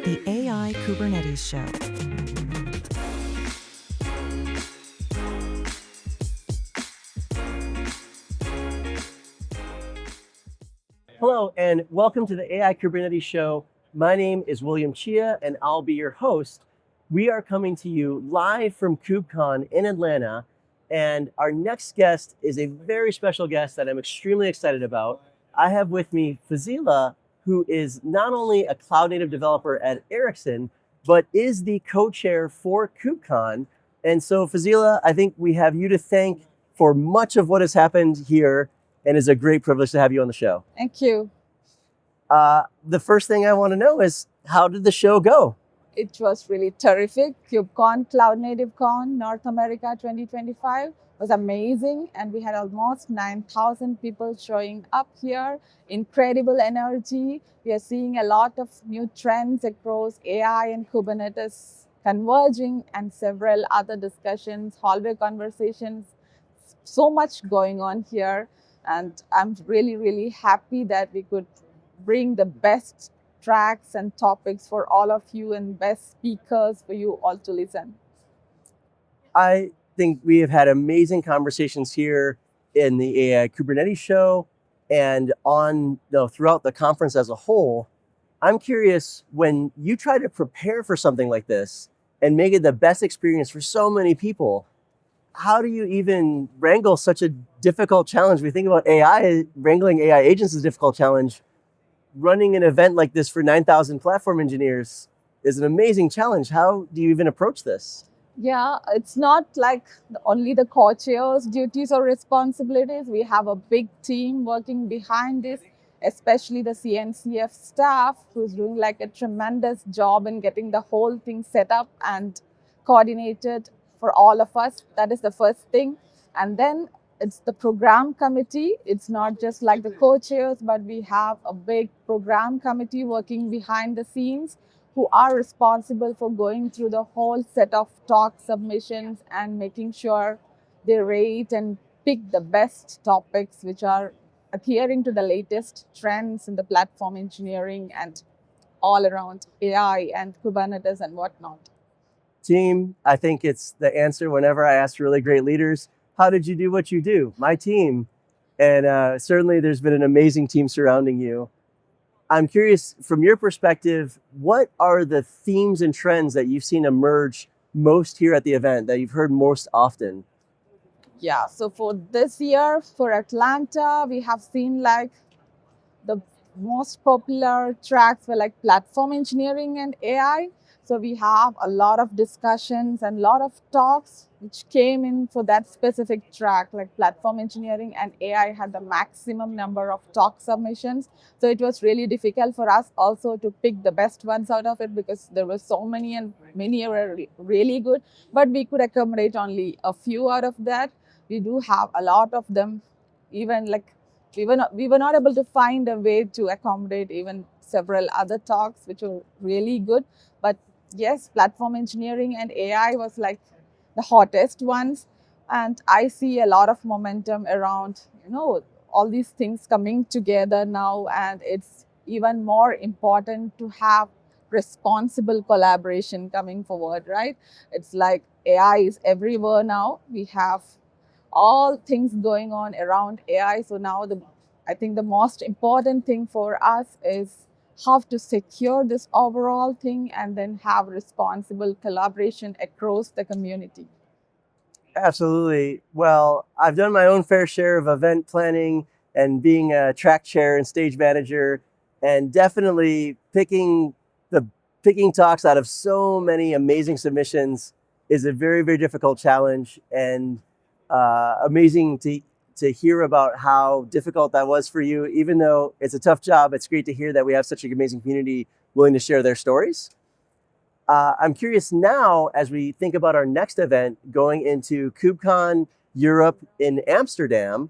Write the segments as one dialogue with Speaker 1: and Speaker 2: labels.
Speaker 1: the AI Kubernetes Show.
Speaker 2: Hello, and welcome to the AI Kubernetes Show. My name is William Chia, and I'll be your host. We are coming to you live from KubeCon in Atlanta, and our next guest is a very special guest that I'm extremely excited about. I have with me Fazila, who is not only a cloud native developer at Ericsson, but is the co-chair for KubeCon. And so Fazila, I think we have you to thank for much of what has happened here, and it's a great privilege to have you on the show.
Speaker 3: Thank you.
Speaker 2: The first thing I want to know is, how did the show go?
Speaker 3: It was really terrific. KubeCon, Cloud Native Con, North America 2025 was amazing. And we had almost 9,000 people showing up here. Incredible energy. We are seeing a lot of new trends across AI and Kubernetes converging and several other discussions, hallway conversations. So much going on here. And I'm really, really happy that we could bring the best tracks and topics for all of you and best speakers for you all to listen.
Speaker 2: I think we have had amazing conversations here in the AI Kubernetes Show and throughout the conference as a whole. I'm curious, when you try to prepare for something like this and make it the best experience for so many people, how do you even wrangle such a difficult challenge? We think about AI, wrangling AI agents is a difficult challenge. Running an event like this for 9,000 platform engineers is an amazing challenge. How do you even approach this?
Speaker 3: Yeah, it's not like only the co-chair's duties or responsibilities. We have a big team working behind this, especially the CNCF staff, who's doing like a tremendous job in getting the whole thing set up and coordinated for all of us. That is the first thing. And then it's the program committee. It's not just like the co-chairs, but we have a big program committee working behind the scenes who are responsible for going through the whole set of talk submissions and making sure they rate and pick the best topics which are adhering to the latest trends in the platform engineering and all around AI and Kubernetes and whatnot.
Speaker 2: Team, I think it's the answer whenever I ask really great leaders, how did you do what you do? My team. And certainly there's been an amazing team surrounding you. I'm curious, from your perspective, what are the themes and trends that you've seen emerge most here at the event, that you've heard most often?
Speaker 3: Yeah, so for this year, for Atlanta, we have seen like the most popular tracks were like platform engineering and AI. So we have a lot of discussions and a lot of talks which came in for that specific track, like platform engineering and AI had the maximum number of talk submissions. So it was really difficult for us also to pick the best ones out of it because there were so many and many were really good, but we could accommodate only a few out of that. We do have a lot of them, even like we were not able to find a way to accommodate even several other talks which were really good. But yes, platform engineering and AI was like the hottest ones. And I see a lot of momentum around, all these things coming together now. And it's even more important to have responsible collaboration coming forward, right? It's like AI is everywhere now. We have all things going on around AI. So now I think the most important thing for us is how to secure this overall thing and then have responsible collaboration across the community.
Speaker 2: Absolutely. Well, I've done my own fair share of event planning and being a track chair and stage manager, and definitely picking talks out of so many amazing submissions is a very, very difficult challenge, and amazing to hear about how difficult that was for you. Even though it's a tough job, it's great to hear that we have such an amazing community willing to share their stories. I'm curious now, as we think about our next event going into KubeCon Europe in Amsterdam,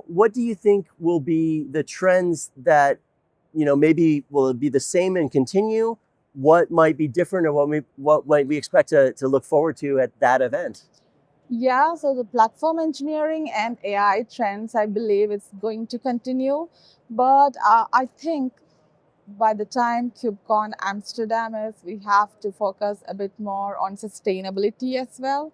Speaker 2: what do you think will be the trends that, maybe will it be the same and continue? What might be different, or what might we expect to look forward to at that event?
Speaker 3: Yeah, so the platform engineering and AI trends, I believe it's going to continue. But I think by the time KubeCon Amsterdam is, we have to focus a bit more on sustainability as well.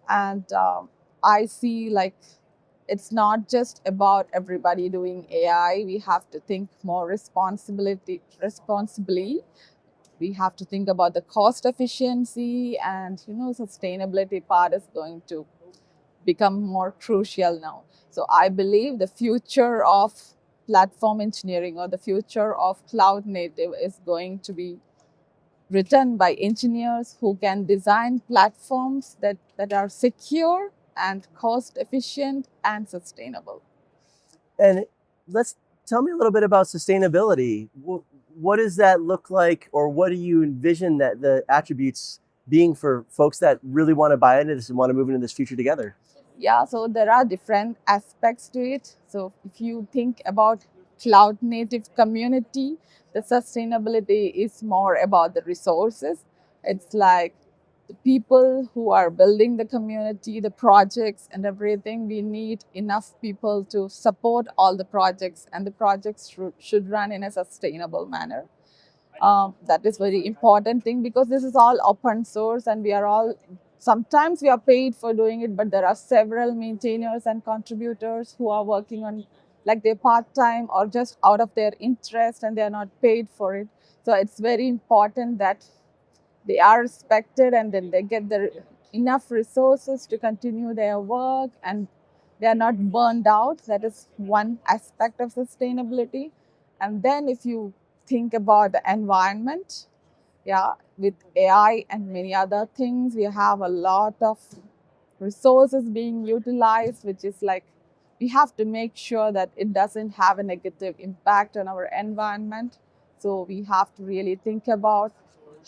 Speaker 3: And I see like it's not just about everybody doing AI. We have to think more responsibly. We have to think about the cost efficiency, and sustainability part is going to become more crucial now. So I believe the future of platform engineering, or the future of cloud native, is going to be written by engineers who can design platforms that are secure and cost efficient and sustainable.
Speaker 2: And let's tell me a little bit about sustainability. What does that look like, or what do you envision that the attributes being for folks that really want to buy into this and want to move into this future together?
Speaker 3: Yeah, so there are different aspects to it. So if you think about cloud native community, the sustainability is more about the resources. It's like the people who are building the community, the projects and everything. We need enough people to support all the projects, and the projects should run in a sustainable manner. That is very important thing, because this is all open source, and we are all, sometimes we are paid for doing it, but there are several maintainers and contributors who are working on like their part-time or just out of their interest, and they are not paid for it. So it's very important that they are respected, and then they get the enough resources to continue their work, and they are not burned out. That is one aspect of sustainability. And then if you think about the environment, yeah, with AI and many other things, we have a lot of resources being utilized, which is like we have to make sure that it doesn't have a negative impact on our environment. So we have to really think about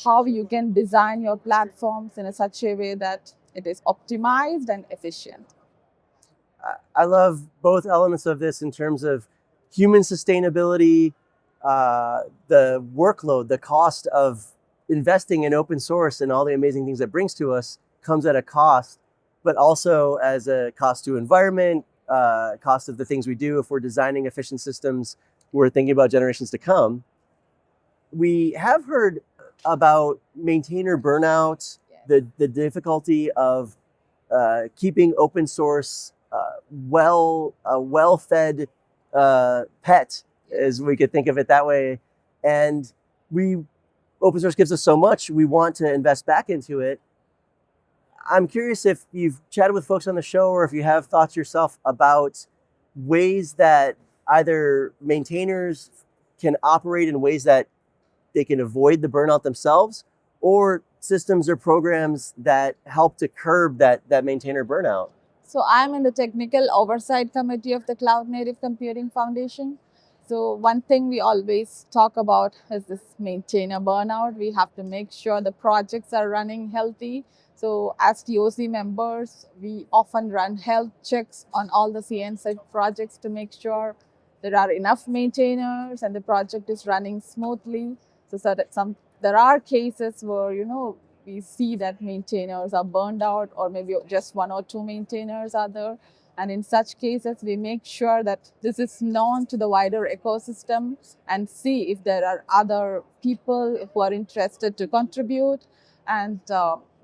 Speaker 3: how you can design your platforms in a such a way that it is optimized and efficient.
Speaker 2: I love both elements of this in terms of human sustainability, the workload, the cost of investing in open source and all the amazing things it brings to us comes at a cost, but also as a cost to environment, cost of the things we do. If we're designing efficient systems, we're thinking about generations to come. We have heard about maintainer burnout, the difficulty of keeping open source well-fed pet, as we could think of it that way. And open source gives us so much, we want to invest back into it. I'm curious if you've chatted with folks on the show, or if you have thoughts yourself about ways that either maintainers can operate in ways that they can avoid the burnout themselves, or systems or programs that help to curb that maintainer burnout.
Speaker 3: So I'm in the technical oversight committee of the Cloud Native Computing Foundation. So one thing we always talk about is this maintainer burnout. We have to make sure the projects are running healthy. So as TOC members, we often run health checks on all the CNCF projects to make sure there are enough maintainers and the project is running smoothly. So that there are cases where, we see that maintainers are burned out, or maybe just one or two maintainers are there. And in such cases, we make sure that this is known to the wider ecosystem and see if there are other people who are interested to contribute. And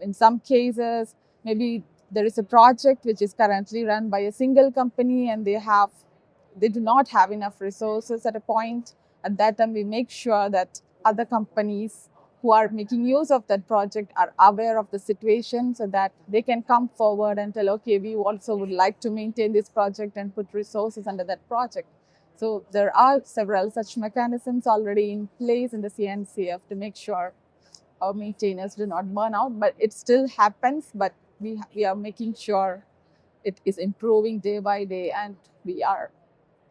Speaker 3: in some cases, maybe there is a project which is currently run by a single company, and they do not have enough resources at a point. At that time, we make sure that other companies who are making use of that project are aware of the situation, so that they can come forward and tell, okay, we also would like to maintain this project and put resources under that project. So there are several such mechanisms already in place in the CNCF to make sure our maintainers do not burn out. But it still happens, but we are making sure it is improving day by day, and we are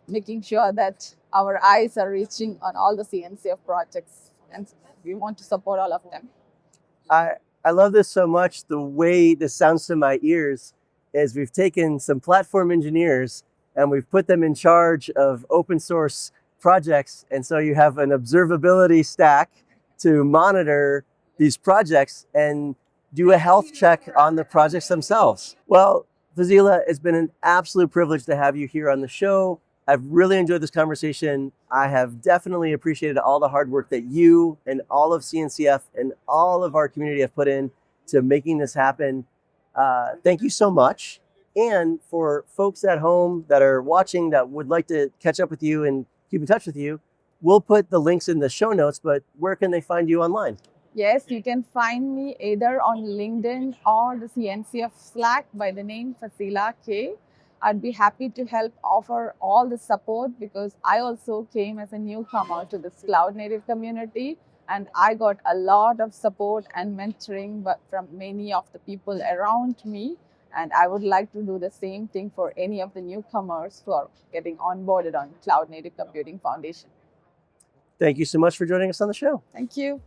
Speaker 3: making sure that our eyes are reaching on all the CNCF projects, and we want to support all of them.
Speaker 2: I love this so much. The way this sounds to my ears is we've taken some platform engineers and we've put them in charge of open source projects. And so you have an observability stack to monitor these projects and do a health check on the projects themselves. Well, Fazila, it's been an absolute privilege to have you here on the show. I've really enjoyed this conversation. I have definitely appreciated all the hard work that you and all of CNCF and all of our community have put in to making this happen. Thank you so much. And for folks at home that are watching that would like to catch up with you and keep in touch with you, we'll put the links in the show notes, but where can they find you online?
Speaker 3: Yes, you can find me either on LinkedIn or the CNCF Slack by the name Faseela K. I'd be happy to help offer all the support because I also came as a newcomer to this cloud native community, and I got a lot of support and mentoring from many of the people around me. And I would like to do the same thing for any of the newcomers who are getting onboarded on Cloud Native Computing Foundation.
Speaker 2: Thank you so much for joining us on the show.
Speaker 3: Thank you.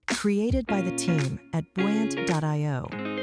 Speaker 1: Created by the team at buoyant.io.